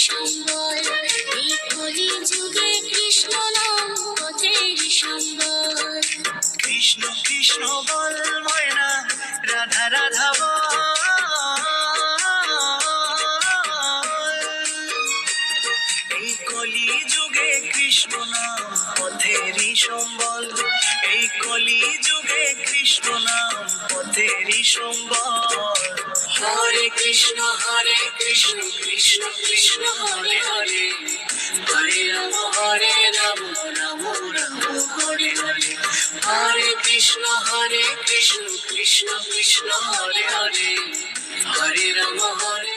সম্বল, এই কলি যুগে কৃষ্ণ নাম পথের সম্বল। কৃষ্ণ কৃষ্ণ বল ময়না, রাধা রাধা বল, এই কলি যুগে কৃষ্ণ নাম পথেরই সম্বল, এই কলি যুগে কৃষ্ণ নাম পথেরই সম্বল। হরে কৃষ্ণ কৃষ্ণ কৃষ্ণ হরে হরে, হরে রাম রাম রাম হরে হরে। হরে কৃষ্ণ কৃষ্ণ কৃষ্ণ হরে হরে, হরে রাম হরে